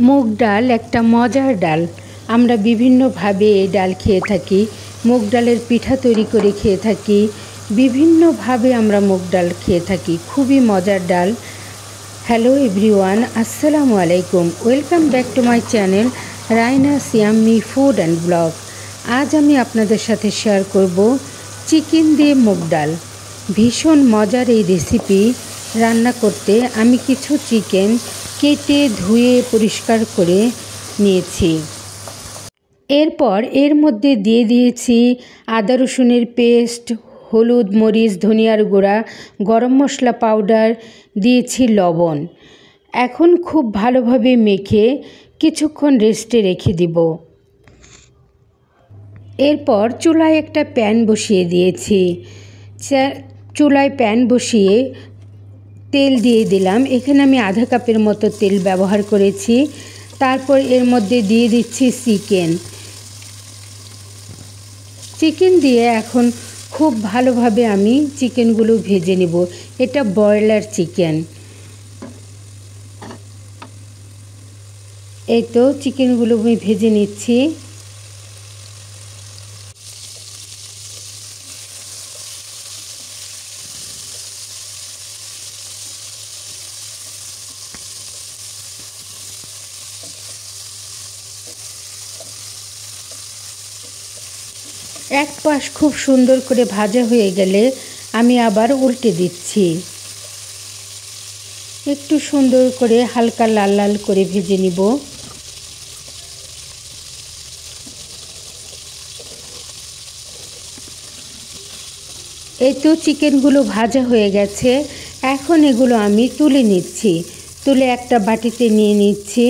মুগ ডাল একটা মজার ডাল। আমরা বিভিন্নভাবে এই ডাল খেয়ে থাকি। মুগ ডালের পিঠা তৈরি করে খেয়ে থাকি। বিভিন্নভাবে আমরা মুগ ডাল খেয়ে থাকি। খুবই মজার ডাল। হ্যালো এভরিওয়ান, আসসালামু আলাইকুম। Welcome back to my channel Raina's yummy food and blog. আজ আমি আপনাদের সাথে শেয়ার করব চিকেন দিয়ে মুগ ডাল। ভীষণ মজার এই রেসিপি রান্না করতে আমি কিছু চিকেন কেটে ধুয়ে পরিষ্কার করে নিয়েছি। এরপর এর মধ্যে দিয়ে দিয়েছি আদা রসুনের পেস্ট, হলুদ, মরিচ, ধনিয়ার গুঁড়া, গরম মশলা পাউডার, দিয়েছি লবণ। এখন খুব ভালোভাবে মেখে কিছুক্ষণ রেস্টে রেখে দিব। এরপর চুলায় একটা প্যান বসিয়ে দিয়েছি। চুলায় প্যান বসিয়ে তেল দিয়ে দিলাম। এখানে আমি আধা কাপের মতো তেল ব্যবহার করেছি। তারপর এর মধ্যে দিয়ে দিচ্ছি চিকেন দিয়ে এখন খুব ভালোভাবে আমি চিকেনগুলো ভেজে নেব। এটা ব্রয়লার চিকেন। এই তো চিকেনগুলো আমি ভেজে নিচ্ছি। এক পাশ খুব সুন্দর করে ভাজা হয়ে গেলে আমি আবার উল্টে দিচ্ছি। একটু সুন্দর করে হালকা লাল লাল করে ভেজে নিব। এই তো চিকেনগুলো ভাজা হয়ে গেছে। এখন এগুলো আমি তুলে নিচ্ছি। তুলে একটা বাটিতে নিয়ে নিচ্ছি।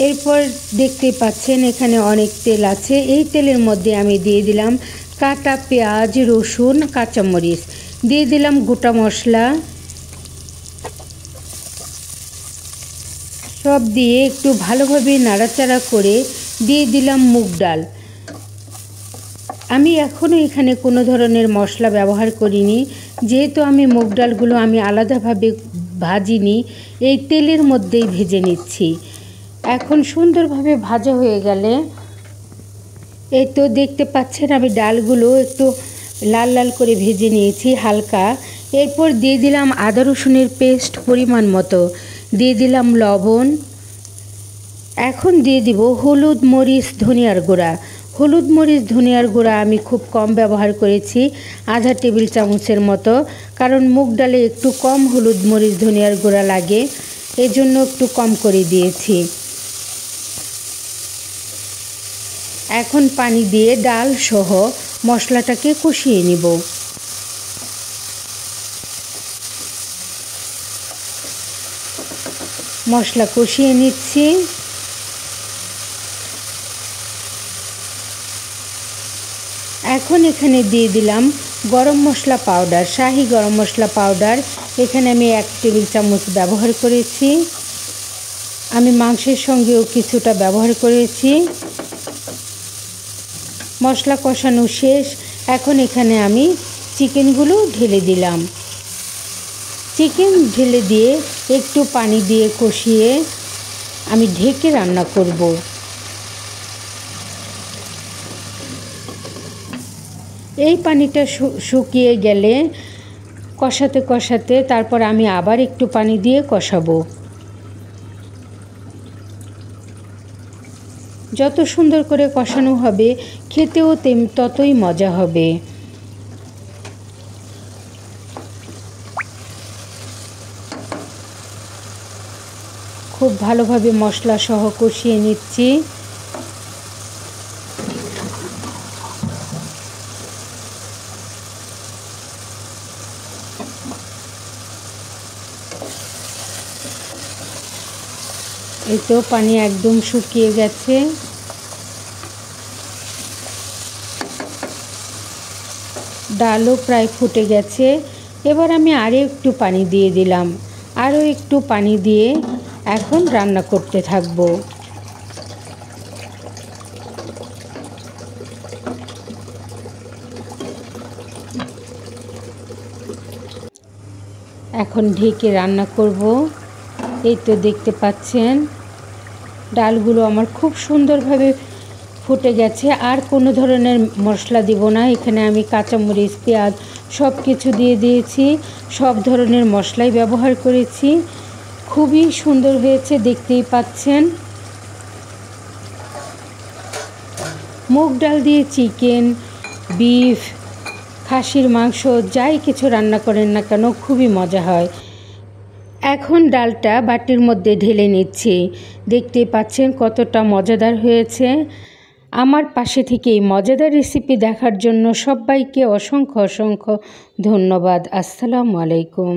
এরপর দেখতে পাচ্ছেন এখানে অনেক তেল আছে। এই তেলের মধ্যে আমি দিয়ে দিলাম কাটা পেঁয়াজ, রসুন, কাঁচামরিচ, দিয়ে দিলাম গোটা মশলা। সব দিয়ে একটু ভালোভাবে নাড়াচাড়া করে দিয়ে দিলাম মুগ ডাল। আমি এখনও এখানে কোনো ধরনের মশলা ব্যবহার করিনি, যেহেতু আমি মুগ ডালগুলো আমি আলাদাভাবে ভাজিনি, এই তেলের মধ্যেই ভেজে নিচ্ছি। এখন সুন্দরভাবে ভাজা হয়ে গেলে এই তো দেখতে পাচ্ছেন আমি ডালগুলো একটু লাল লাল করে ভেজে নিয়েছি হালকা। এরপর দিয়ে দিলাম আদা রসুনের পেস্ট পরিমাণ মতো, দিয়ে দিলাম লবণ। এখন দিয়ে দিব হলুদ, মরিচ, ধনিয়ার গুঁড়া। হলুদ, মরিচ, ধনিয়ার গুঁড়া আমি খুব কম ব্যবহার করেছি, আধা টেবিল চামচের মতো, কারণ মুগ ডালে একটু কম হলুদ, মরিচ, ধনিয়ার গুঁড়া লাগে, এই জন্য একটু কম করে দিয়েছি। এখন পানি দিয়ে ডাল সহ মশলাটাকে কষিয়ে নিব। মশলা কষিয়ে নিচ্ছি। এখন এখানে দিয়ে দিলাম গরম মশলা পাউডার, শাহি গরম মশলা পাউডার। এখানে আমি 1 টেবিল চামচ ব্যবহার করেছি। আমি মাংসের সঙ্গেও কিছুটা ব্যবহার করেছি। মশলা কষানো শেষ। এখন এখানে আমি চিকেনগুলো ঢেলে দিলাম। চিকেন ঢেলে দিয়ে একটু পানি দিয়ে কষিয়ে আমি ঢেকে রান্না করব। এই পানিটা শুকিয়ে গেলে কষাতে কষাতে তারপর আমি আবার একটু পানি দিয়ে কষাবো। যত সুন্দর করে কষানো হবে খেতেও ততই মজা হবে। খুব ভালোভাবে মশলা সহ কষিয়ে নিচ্ছি। এই তো পানি একদম শুকিয়ে গেছে। ডালও প্রায় ফুটে গেছে। এবার আমি আরও একটু পানি দিয়ে দিলাম। আরও একটু পানি দিয়ে এখন রান্না করতে থাকবো। এখন ঢেকে রান্না করব। এই তো দেখতে পাচ্ছেন ডালগুলো আমার খুব সুন্দরভাবে ফুটে গেছে। আর কোনো ধরনের মশলা দিব না, এখানে আমি কাঁচামরিচ, পেঁয়াজ সব কিছু দিয়ে দিয়েছি, সব ধরনের মশলাই ব্যবহার করেছি। খুবই সুন্দর হয়েছে, দেখতেই পাচ্ছেন। মুগ ডাল দিয়ে চিকেন, বিফ, খাসির মাংস যাই কিছু রান্না করেন না কেন খুবই মজা হয়। এখন ডালটা বাটির মধ্যে ঢেলে নিচ্ছি। দেখতেই পাচ্ছেন কতটা মজাদার হয়েছে। আমার পাশে থেকে এই মজাদার রেসিপি দেখার জন্য সবাইকে অসংখ্য অসংখ্য ধন্যবাদ। আসসালামু আলাইকুম।